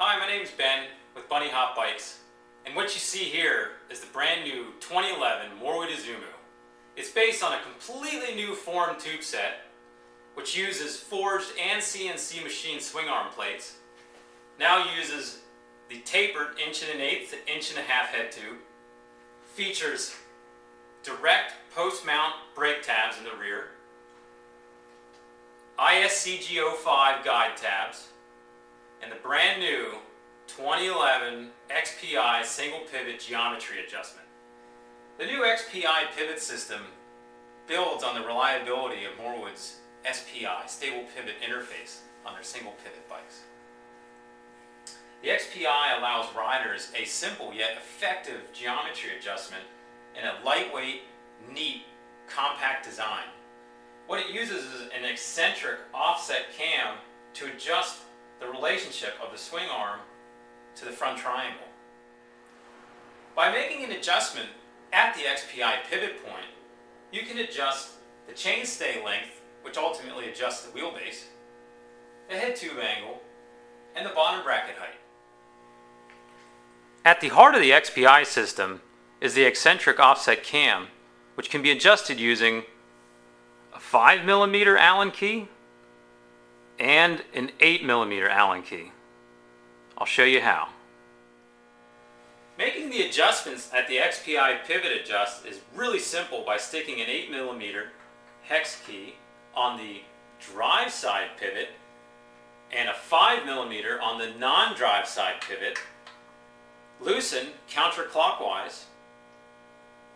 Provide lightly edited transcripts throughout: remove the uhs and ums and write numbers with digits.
Hi, my name is Ben with Bunny Hop Bikes, and what you see here is the brand new 2011 Morewood Izimu. It's based on a completely new form tube set, which uses forged and CNC machined swing arm plates. Now uses the tapered 1.1/8 to 1.5" head tube, features direct post-mount brake tabs in the rear, ISCG05 guide tabs, and the brand new 2011 XPI single pivot geometry adjustment. The new XPI pivot system builds on the reliability of Morewood's SPI, stable pivot interface, on their single pivot bikes. The XPI allows riders a simple yet effective geometry adjustment in a lightweight, neat, compact design. What it uses is an eccentric offset cam to adjust the relationship of the swing arm to the front triangle. By making an adjustment at the XPI pivot point, you can adjust the chainstay length, which ultimately adjusts the wheelbase, the head tube angle, and the bottom bracket height. At the heart of the XPI system is the eccentric offset cam, which can be adjusted using a 5mm Allen key and an 8mm Allen key. I'll show you how. Making the adjustments at the XPI pivot adjust is really simple by sticking an 8mm hex key on the drive side pivot and a 5mm on the non-drive side pivot. Loosen counterclockwise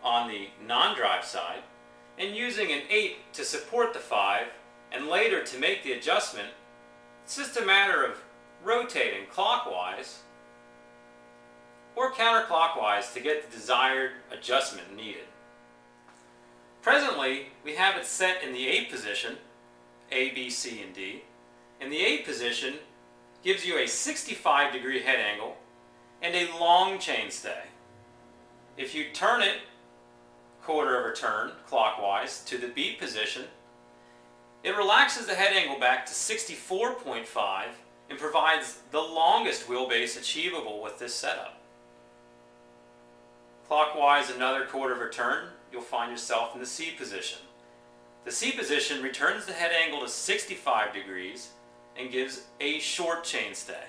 on the non-drive side, and using an 8 to support the 5 and later to make the adjustment, it's just a matter of rotating clockwise or counterclockwise to get the desired adjustment needed. Presently, we have it set in the 8 position, A, B, C, and D, and the 8 position gives you a 65-degree head angle and a long chainstay. If you turn it quarter of a turn clockwise to the B position, it relaxes the head angle back to 64.5 and provides the longest wheelbase achievable with this setup. Clockwise another quarter of a turn, you'll find yourself in the C position. The C position returns the head angle to 65 degrees and gives a short chainstay.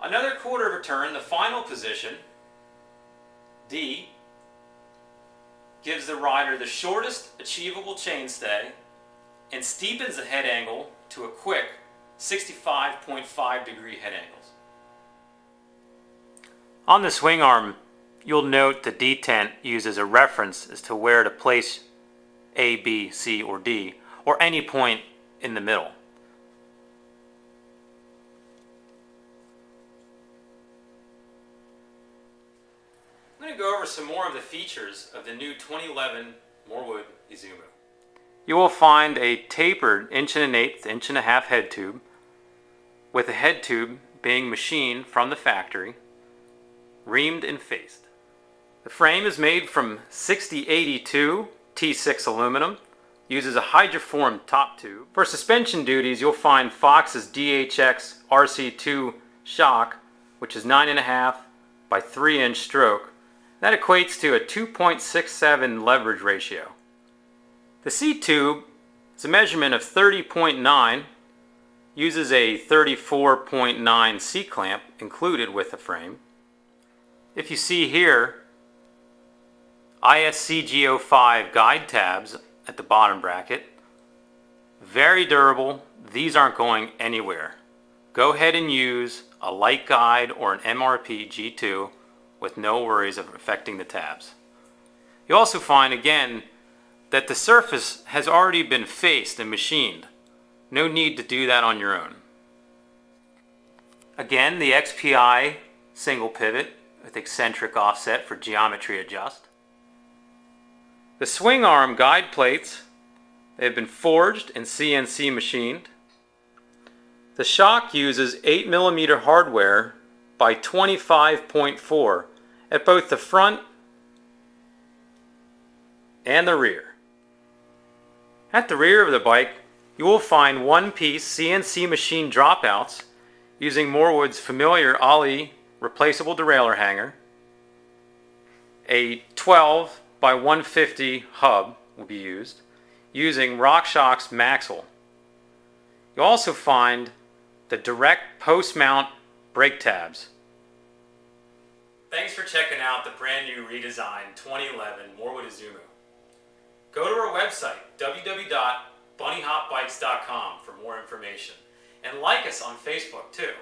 Another quarter of a turn, the final position, D, gives the rider the shortest achievable chainstay and steepens the head angle to a quick 65.5 degree head angles. On the swing arm, you'll note the detent uses a reference as to where to place A, B, C, or D, or any point in the middle. I'm going to go over some more of the features of the new 2011 Morewood Izimu. You will find a tapered 1.1/8 to 1.5" head tube, with the head tube being machined from the factory, reamed and faced. The frame is made from 6082 T6 aluminum, uses a hydroformed top tube. For suspension duties, you'll find Fox's DHX RC2 shock, which is 9.5 by 3" stroke. That equates to a 2.67 leverage ratio. The C-tube is a measurement of 30.9, uses a 34.9 C-clamp included with the frame. If you see here, ISCG05 guide tabs at the bottom bracket. Very durable, these aren't going anywhere. Go ahead and use a light guide or an MRP G2 with no worries of affecting the tabs. You also find again that the surface has already been faced and machined. No need to do that on your own. Again, the XPI single pivot with eccentric offset for geometry adjust. The swing arm guide plates, they have been forged and CNC machined. The shock uses 8mm hardware by 25.4 at both the front and the rear. At the rear of the bike, you will find one-piece CNC machine dropouts using Morewood's familiar Ollie replaceable derailleur hanger. A 12 by 150 hub will be used, using RockShox's Maxwell. You'll also find the direct post-mount brake tabs. Thanks for checking out the brand new redesigned 2011 Morewood Izimu. Go to our website, www.bunnyhopbikes.com, for more information, and like us on Facebook too.